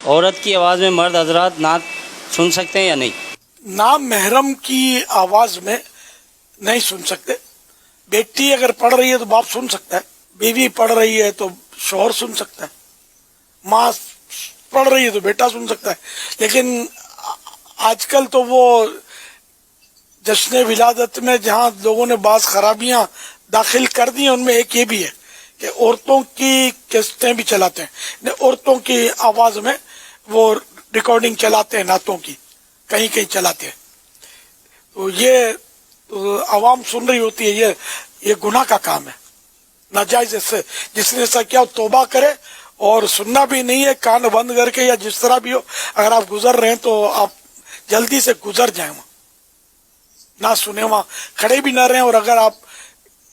عورت کی آواز میں مرد حضرات نعت سن سکتے ہیں یا نہیں؟ نام محرم کی آواز میں نہیں سن سکتے. بیٹی اگر پڑھ رہی ہے تو باپ سن سکتا ہے, بیوی پڑھ رہی ہے تو شوہر سن سکتا ہے, ماں پڑھ رہی ہے تو بیٹا سن سکتا ہے. لیکن آج کل تو وہ جشن ولادت میں جہاں لوگوں نے بعض خرابیاں داخل کر دی ہیں, ان میں ایک یہ بھی ہے کہ عورتوں کی کیسٹیں بھی چلاتے ہیں, عورتوں کی آواز میں وہ ریکارڈنگ چلاتے ہیں, نعتوں کی کہیں کہیں چلاتے ہیں. تو یہ عوام سن رہی ہوتی ہے, یہ گناہ کا کام ہے, ناجائز. اس سے جس نے ایسا کیا توبہ کرے, اور سننا بھی نہیں ہے, کان بند کر کے یا جس طرح بھی ہو, اگر آپ گزر رہے ہیں تو آپ جلدی سے گزر جائیں, وہاں نہ سنیں, وہاں کھڑے بھی نہ رہیں. اور اگر آپ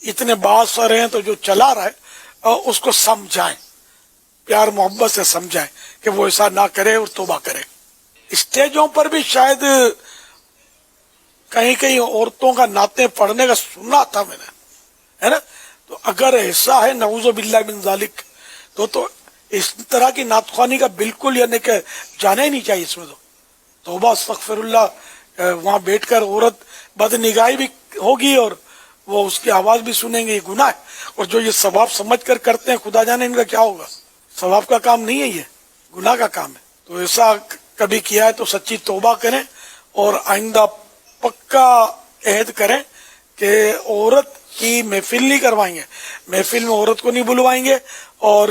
اتنے باس رہے ہیں تو جو چلا رہا ہے اس کو سمجھائیں, پیار محبت سے سمجھائیں کہ وہ ایسا نہ کرے اور توبہ کرے. اسٹیجوں پر بھی شاید کہیں کہیں عورتوں کا نعتیں پڑھنے کا سننا تھا میں نے, ہے نا. تو اگر ایسا ہے نعوذ باللہ من ذالک, تو اس طرح کی نعت خوانی کا بالکل یعنی کہ جانا ہی نہیں چاہیے. اس میں تو توبہ استغفر اللہ. وہاں بیٹھ کر عورت بد نگاہی بھی ہوگی اور وہ اس کی آواز بھی سنیں گے, یہ گناہ ہے. اور جو یہ ثواب سمجھ کر کرتے ہیں, خدا جانے ان کا کیا ہوگا. ثواب کا کام نہیں ہے, یہ گناہ کا کام ہے. تو ایسا کبھی کیا ہے تو سچی توبہ کریں, اور آئندہ پکا عہد کریں کہ عورت کی محفل نہیں کروائیں گے, محفل میں عورت کو نہیں بلوائیں گے, اور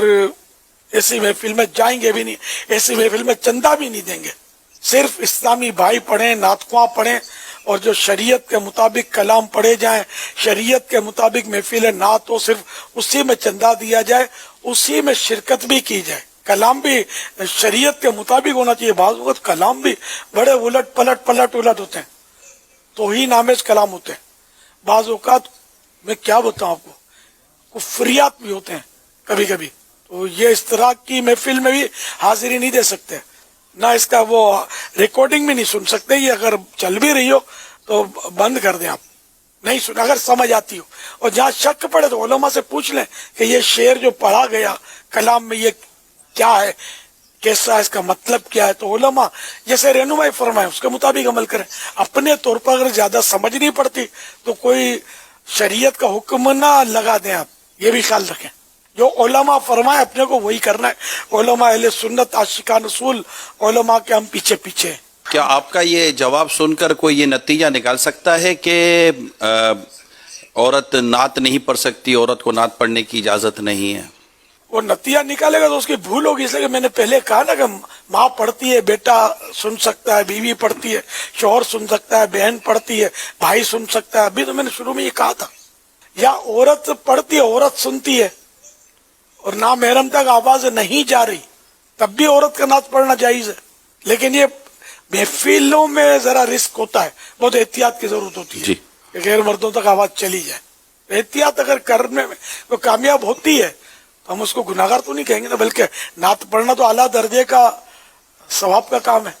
ایسی محفل میں جائیں گے بھی نہیں, ایسی محفل میں چندہ بھی نہیں دیں گے. صرف اسلامی بھائی پڑھیں, نعت خواں پڑھیں, اور جو شریعت کے مطابق کلام پڑھے جائیں, شریعت کے مطابق محفل نعت ہو, صرف اسی میں چندہ دیا جائے, اسی میں شرکت بھی کی جائے. کلام بھی شریعت کے مطابق ہونا چاہیے. بعض وقت کلام بھی بڑے الٹ پلٹ ہوتے ہیں, توہین آمیز کلام ہوتے ہیں. بعض اوقات میں کیا بتاؤں آپ کو, کفریات بھی ہوتے ہیں کبھی کبھی. تو یہ اس طرح کی محفل میں بھی حاضری نہیں دے سکتے, نہ اس کا وہ ریکارڈنگ بھی نہیں سن سکتے. یہ اگر چل بھی رہی ہو تو بند کر دیں, آپ نہیں سن اگر سمجھ آتی ہو. اور جہاں شک پڑے تو علماء سے پوچھ لیں کہ یہ شعر جو پڑھا گیا کلام میں یہ کیا ہے, کیسا ہے, اس کا مطلب کیا ہے. تو علماء جیسے رہنمائی فرمائے اس کے مطابق عمل کریں. اپنے طور پر اگر زیادہ سمجھ نہیں پڑتی تو کوئی شریعت کا حکم نہ لگا دیں, آپ یہ بھی خیال رکھیں. جو علماء فرمائے اپنے کو وہی کرنا ہے. علماء اہل سنت عاشقان رسول, علماء کے ہم پیچھے پیچھے. کیا آپ کا یہ جواب سن کر کوئی یہ نتیجہ نکال سکتا ہے کہ عورت نعت نہیں پڑھ سکتی, عورت کو نعت پڑھنے کی اجازت نہیں ہے؟ وہ نتیجہ نکالے گا تو اس کی بھول ہوگی. اس لیے کہ میں نے پہلے کہا نا کہ ماں پڑھتی ہے, بیٹا سن سکتا ہے, بیوی پڑھتی ہے, شوہر سن سکتا ہے, بہن پڑھتی ہے, بھائی سن سکتا ہے. ابھی تو میں نے شروع میں یہ کہا تھا. یا عورت پڑھتی ہے, عورت سنتی ہے, اور نامحرم تک آواز نہیں جا رہی, تب بھی عورت کا نعت پڑھنا جائز ہے. لیکن یہ محفلوں میں ذرا رسک ہوتا ہے, بہت احتیاط کی ضرورت ہوتی ہے کہ غیر مردوں تک آواز چلی جائے. احتیاط اگر کرنے میں وہ کامیاب ہوتی ہے تو ہم اس کو گناہگار تو نہیں کہیں گے نا, بلکہ نعت پڑھنا تو اعلیٰ درجے کا ثواب کا کام ہے.